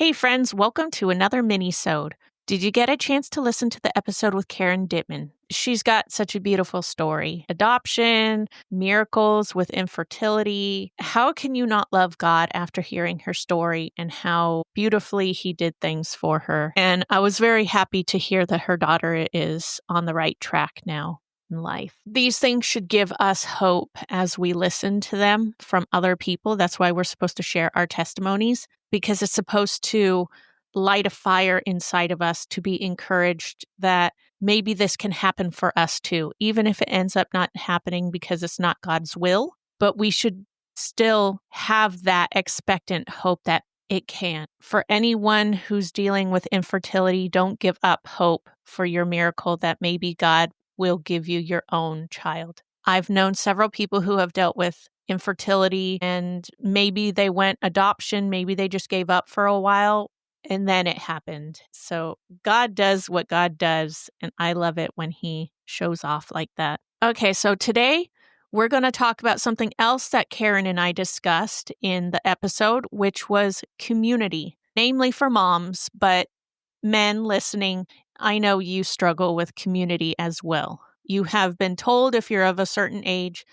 Hey friends, welcome to another Minisode. Did you get a chance to listen to the episode with Karen Dittman? She's got such a beautiful story. Adoption, miracles with infertility. How can you not love God after hearing her story and how beautifully he did things for her? And I was very happy to hear that her daughter is on the right track now in life. These things should give us hope as we listen to them from other people. That's why we're supposed to share our testimonies, because it's supposed to light a fire inside of us to be encouraged that maybe this can happen for us too, even if it ends up not happening because it's not God's will. But we should still have that expectant hope that it can. For anyone who's dealing with infertility, don't give up hope for your miracle that maybe God will give you your own child. I've known several people who have dealt with infertility and maybe they went adoption, maybe they just gave up for a while and then it happened. So God does what God does, and I love it when he shows off like that. Okay, so today we're going to talk about something else that Karen and I discussed in the episode, which was community, namely for moms, but men listening, I know you struggle with community as well. You have been told if you're of a certain age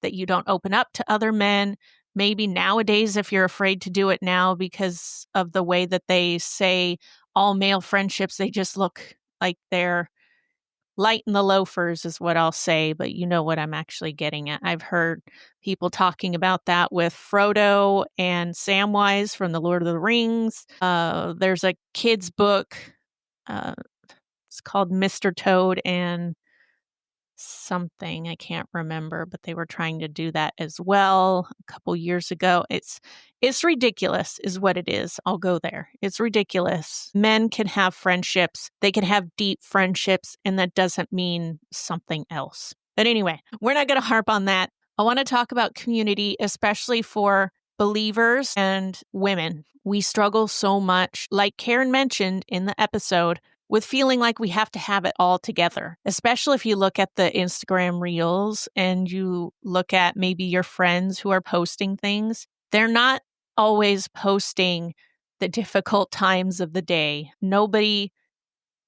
that you don't open up to other men. Maybe nowadays, if you're afraid to do it now because of the way that they say all male friendships, they just look like they're light in the loafers is what I'll say, but you know what I'm actually getting at. I've heard people talking about that with Frodo and Samwise from the Lord of the Rings. There's a kid's book. Uh, it's called Mr. Toad and something. I can't remember, but they were trying to do that as well a couple years ago. It's ridiculous is what it is. I'll go there. It's ridiculous. Men can have friendships. They can have deep friendships, and that doesn't mean something else. But anyway, we're not going to harp on that. I want to talk about community, especially for believers and women. We struggle so much, like Karen mentioned in the episode, with feeling like we have to have it all together, especially if you look at the Instagram reels and you look at maybe your friends who are posting things. They're not always posting the difficult times of the day. Nobody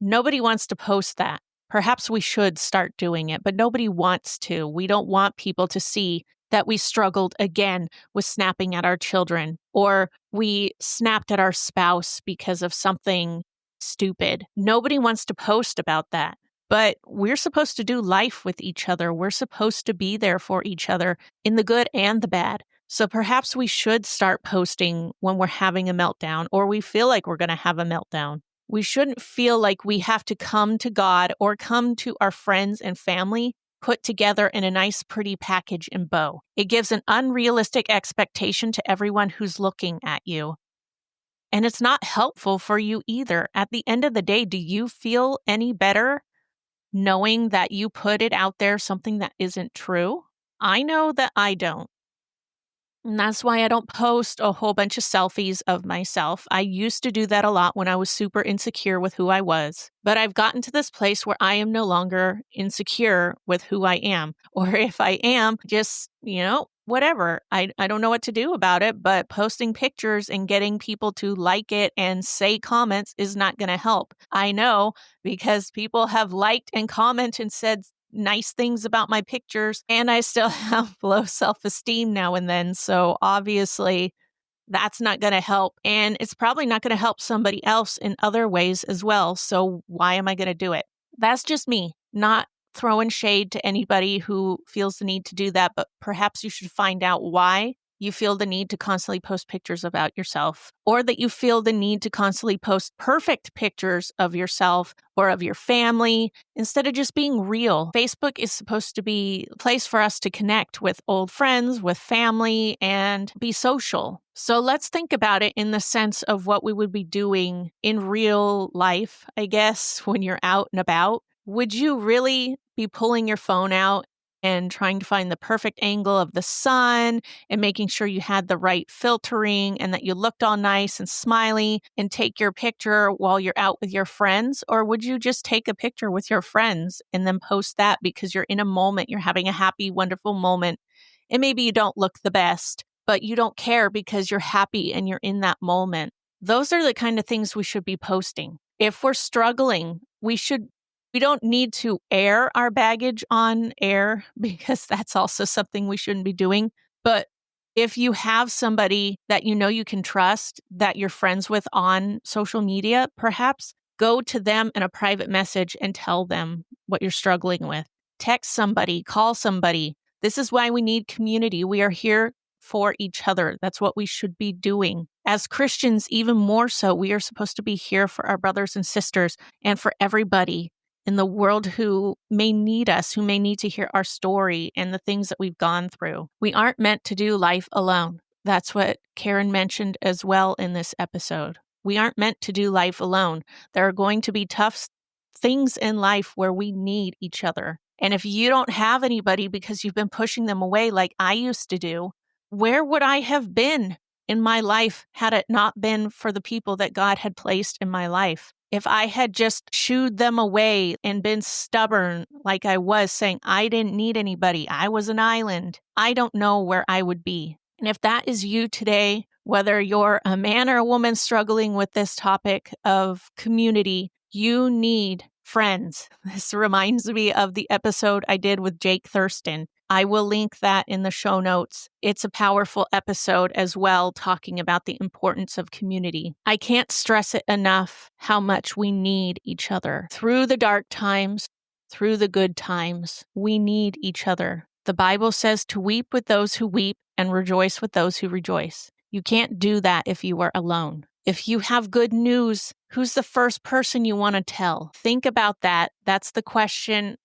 wants to post that. Perhaps we should start doing it, but nobody wants to. We don't want people to see that we struggled again with snapping at our children, or we snapped at our spouse because of something stupid. Nobody wants to post about that. But we're supposed to do life with each other. We're supposed to be there for each other in the good and the bad. So perhaps we should start posting when we're having a meltdown or we feel like we're going to have a meltdown. We shouldn't feel like we have to come to God or come to our friends and family put together in a nice, pretty package and bow. It gives an unrealistic expectation to everyone who's looking at you. And it's not helpful for you either. At the end of the day, do you feel any better knowing that you put it out there, something that isn't true? I know that I don't. And that's why I don't post a whole bunch of selfies of myself. I used to do that a lot when I was super insecure with who I was. But I've gotten to this place where I am no longer insecure with who I am. Or if I am, just, whatever. I don't know what to do about it, but posting pictures and getting people to like it and say comments is not going to help. I know because people have liked and commented and said nice things about my pictures, and I still have low self-esteem now and then. So obviously that's not going to help. And it's probably not going to help somebody else in other ways as well. So why am I going to do it? That's just me, not throwing shade to anybody who feels the need to do that. But perhaps you should find out why you feel the need to constantly post pictures about yourself, or that you feel the need to constantly post perfect pictures of yourself or of your family instead of just being real. Facebook is supposed to be a place for us to connect with old friends, with family, and be social. So let's think about it in the sense of what we would be doing in real life, I guess, when you're out and about. Would you really be pulling your phone out and trying to find the perfect angle of the sun and making sure you had the right filtering and that you looked all nice and smiley and take your picture while you're out with your friends? Or would you just take a picture with your friends and then post that because you're in a moment, you're having a happy, wonderful moment, and maybe you don't look the best, but you don't care because you're happy and you're in that moment? Those are the kind of things we should be posting. If we're struggling, we don't need to air our baggage on air because that's also something we shouldn't be doing. But if you have somebody that you know you can trust, that you're friends with on social media, perhaps go to them in a private message and tell them what you're struggling with. Text somebody, call somebody. This is why we need community. We are here for each other. That's what we should be doing. As Christians, even more so, we are supposed to be here for our brothers and sisters and for everybody in the world who may need us, who may need to hear our story and the things that we've gone through. We aren't meant to do life alone. That's what Karen mentioned as well in this episode. We aren't meant to do life alone. There are going to be tough things in life where we need each other. And if you don't have anybody because you've been pushing them away like I used to do, where would I have been in my life had it not been for the people that God had placed in my life? If I had just shooed them away and been stubborn like I was, saying I didn't need anybody, I was an island, I don't know where I would be. And if that is you today, whether you're a man or a woman struggling with this topic of community, you need friends. This reminds me of the episode I did with Jake Thurston. I will link that in the show notes. It's a powerful episode as well, talking about the importance of community. I can't stress it enough how much we need each other. Through the dark times, through the good times, we need each other. The Bible says to weep with those who weep and rejoice with those who rejoice. You can't do that if you are alone. If you have good news, who's the first person you want to tell? Think about that. That's the question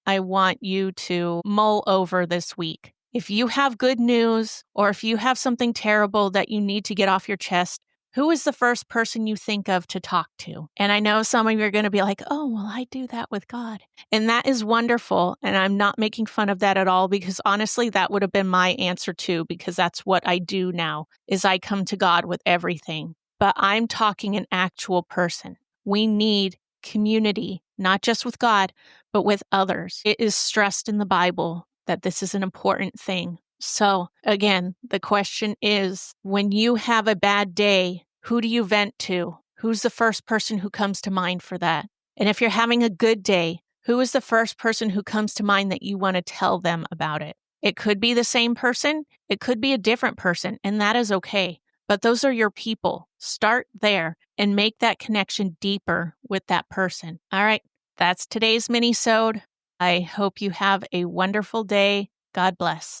I want you to mull over this week. If you have good news, or if you have something terrible that you need to get off your chest, who is the first person you think of to talk to? And I know some of you are going to be like, oh, well, I do that with God. And that is wonderful. And I'm not making fun of that at all, because honestly, that would have been my answer too, because that's what I do now, is I come to God with everything. But I'm talking an actual person. We need community, not just with God, but with others. It is stressed in the Bible that this is an important thing. So again, the question is, when you have a bad day, who do you vent to? Who's the first person who comes to mind for that? And if you're having a good day, who is the first person who comes to mind that you want to tell them about it? It could be the same person. It could be a different person, and that is okay. But those are your people. Start there and make that connection deeper with that person. All right, that's today's Minisode. I hope you have a wonderful day. God bless.